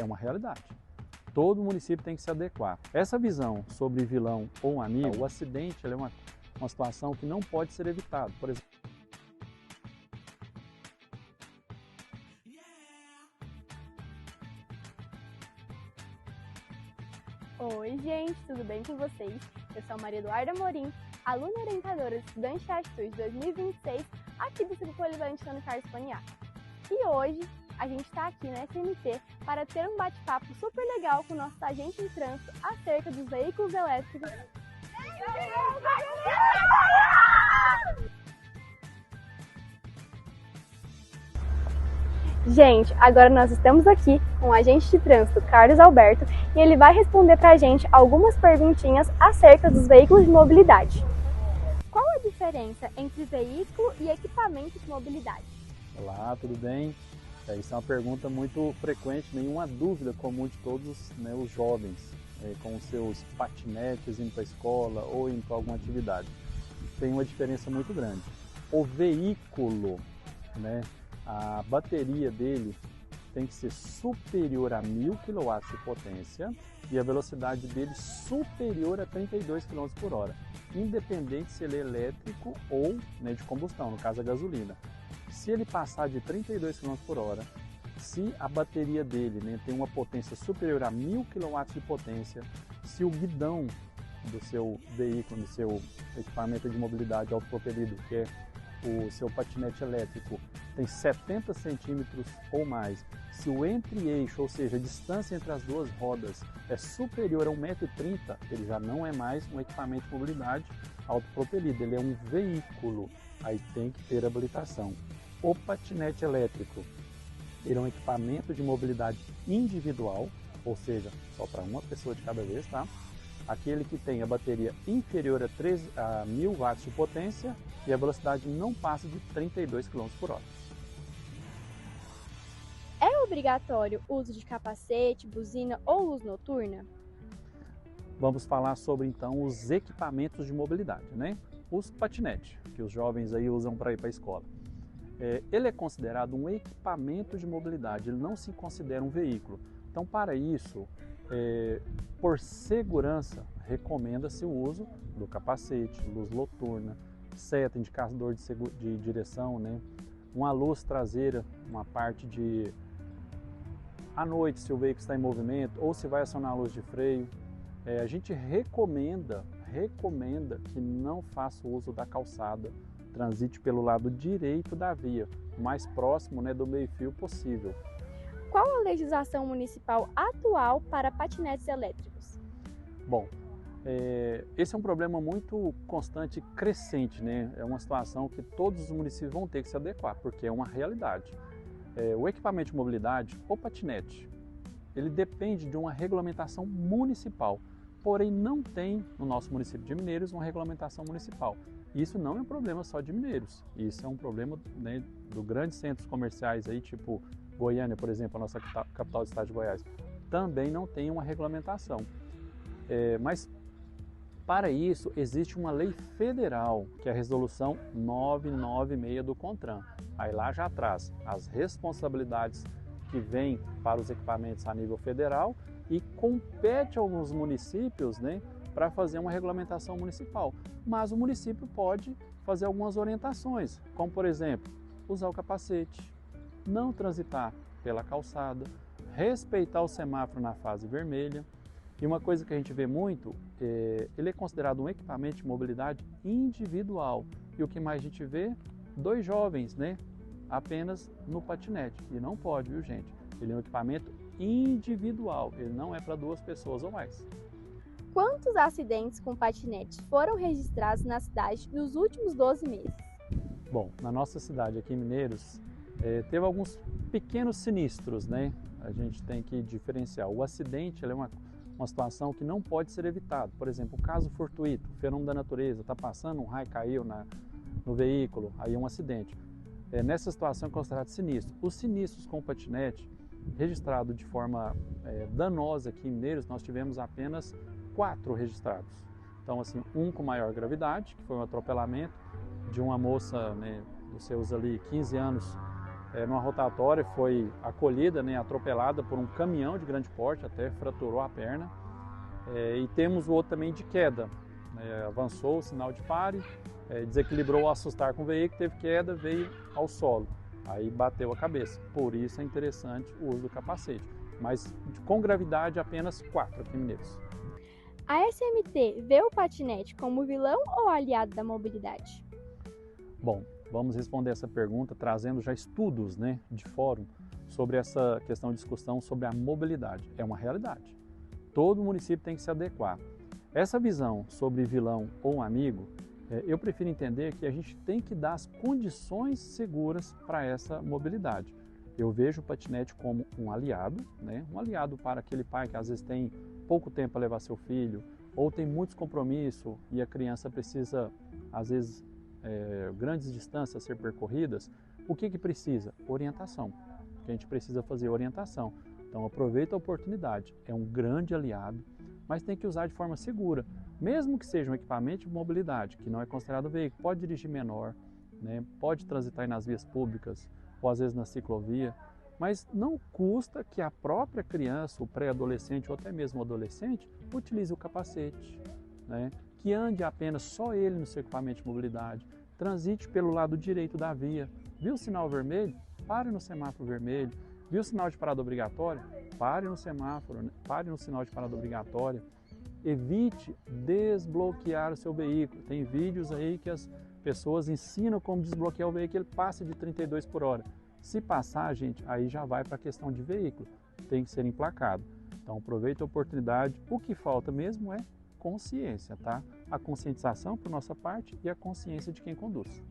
uma realidade. Todo município tem que se adequar. Essa visão sobre vilão ou amigo, o acidente é uma situação que não pode ser evitada. Por exemplo, Oi, gente, tudo bem com vocês? Eu sou a Maria Eduarda Amorim, aluna orientadora estudante de Atitude 2026, aqui do Centro Polivalente Antônio Carlos Paniato. E hoje a gente está aqui na SMT para ter um bate-papo super legal com nossos agentes de trânsito acerca dos veículos elétricos. Gente, agora nós estamos aqui com o agente de trânsito, Carlos Alberto, e ele vai responder para a gente algumas perguntinhas acerca dos veículos de mobilidade. Qual a diferença entre veículo e equipamento de mobilidade? olá, tudo bem? Isso é uma pergunta muito frequente, nenhuma dúvida comum de todos, né, os jovens, com os seus patinetes indo para a escola ou indo para alguma atividade. Tem uma diferença muito grande. O veículo, né, a bateria dele tem que ser superior a 1000 kW de potência e a velocidade dele superior a 32 km por hora, independente se ele é elétrico ou, né, de combustão, no caso a gasolina. Se ele passar de 32 km por hora, se a bateria dele, né, tem uma potência superior a 1000 kW de potência, se o guidão do seu veículo, do seu equipamento de mobilidade autopropelido, que é o seu patinete elétrico, tem 70 centímetros ou mais, se o entre-eixo, ou seja, a distância entre as duas rodas é superior a 1,30 m, ele já não é mais um equipamento de mobilidade autopropelido, ele é um veículo, aí tem que ter habilitação. O patinete elétrico, ele é um equipamento de mobilidade individual, ou seja, só para uma pessoa de cada vez, tá? Aquele que tem a bateria inferior a 1000 watts de potência e a velocidade não passa de 32 km por hora. É obrigatório o uso de capacete, buzina ou luz noturna? Vamos falar sobre então os equipamentos de mobilidade, né? Os patinetes, que os jovens aí usam para ir para a escola. Ele é considerado um equipamento de mobilidade, ele não se considera um veículo. Então, para isso, por segurança, recomenda-se o uso do capacete, luz noturna, seta, indicador de direção, né? Uma luz traseira, uma parte de à noite, se o veículo está em movimento, ou se vai acionar a luz de freio. A gente recomenda que não faça uso da calçada, transite pelo lado direito da via, o mais próximo, né, do meio-fio possível. Qual a legislação municipal atual para patinetes elétricos? Bom, esse é um problema muito constante e crescente, né? É uma situação que todos os municípios vão ter que se adequar, porque é uma realidade. O equipamento de mobilidade, o patinete, ele depende de uma regulamentação municipal, porém não tem no nosso município de Mineiros uma regulamentação municipal. Isso não é um problema só de Mineiros, isso é um problema, né, dos grandes centros comerciais aí, tipo Goiânia, por exemplo, a nossa capital do estado de Goiás, também não tem uma regulamentação. Mas para isso existe uma lei federal, que é a resolução 996 do CONTRAN. Aí lá já traz as responsabilidades que vêm para os equipamentos a nível federal e compete a alguns municípios, né, para fazer uma regulamentação municipal. Mas o município pode fazer algumas orientações, como por exemplo, usar o capacete, não transitar pela calçada, respeitar o semáforo na fase vermelha. E uma coisa que a gente vê muito, ele é considerado um equipamento de mobilidade individual. E o que mais a gente vê? 2 jovens, né? Apenas no patinete. E não pode, viu, gente? Ele é um equipamento individual, ele não é para 2 pessoas ou mais. Quantos acidentes com patinetes foram registrados na cidade nos últimos 12 meses? Bom, na nossa cidade aqui em Mineiros, teve alguns pequenos sinistros, né? A gente tem que diferenciar. O acidente ele é uma situação que não pode ser evitada. Por exemplo, o caso fortuito, fenômeno da natureza, está passando, um raio caiu no veículo, aí é um acidente. Nessa situação é considerado sinistro. Os sinistros com patinete, registrado de forma danosa aqui em Mineiros, nós tivemos apenas 4 registrados. Então, assim, um com maior gravidade, que foi um atropelamento de uma moça, né, dos seus ali 15 anos, numa rotatória, foi acolhida, né, atropelada por um caminhão de grande porte, até fraturou a perna. E temos o outro também de queda, avançou o sinal de pare, desequilibrou ao assustar com o veículo, teve queda, veio ao solo, aí bateu a cabeça. Por isso é interessante o uso do capacete, mas com gravidade apenas 4 aqui em Mineiros. A SMT vê o patinete como vilão ou aliado da mobilidade? Bom, vamos responder essa pergunta trazendo já estudos, né, de fórum sobre essa questão de discussão sobre a mobilidade. É uma realidade. Todo município tem que se adequar. Essa visão sobre vilão ou amigo, eu prefiro entender que a gente tem que dar as condições seguras para essa mobilidade. Eu vejo o patinete como um aliado, né? Um aliado para aquele pai que às vezes tem pouco tempo para levar seu filho, ou tem muitos compromissos e a criança precisa, às vezes, grandes distâncias a ser percorridas. O que precisa? Orientação. A gente precisa fazer orientação. Então aproveita a oportunidade, é um grande aliado, mas tem que usar de forma segura. Mesmo que seja um equipamento de mobilidade, que não é considerado veículo, pode dirigir menor, né? Pode transitar nas vias públicas, ou às vezes na ciclovia, mas não custa que a própria criança, o pré-adolescente ou até mesmo o adolescente, utilize o capacete, né? Que ande apenas só ele no seu equipamento de mobilidade, transite pelo lado direito da via, viu o sinal vermelho? Pare no semáforo vermelho, viu o sinal de parada obrigatória? Pare no semáforo, pare no sinal de parada obrigatória. Evite desbloquear o seu veículo. Tem vídeos aí que as pessoas ensinam como desbloquear o veículo, ele passa de 32 por hora. Se passar, gente, aí já vai para a questão de veículo, tem que ser emplacado. Então aproveita a oportunidade, o que falta mesmo é consciência, tá? A conscientização por nossa parte e a consciência de quem conduz.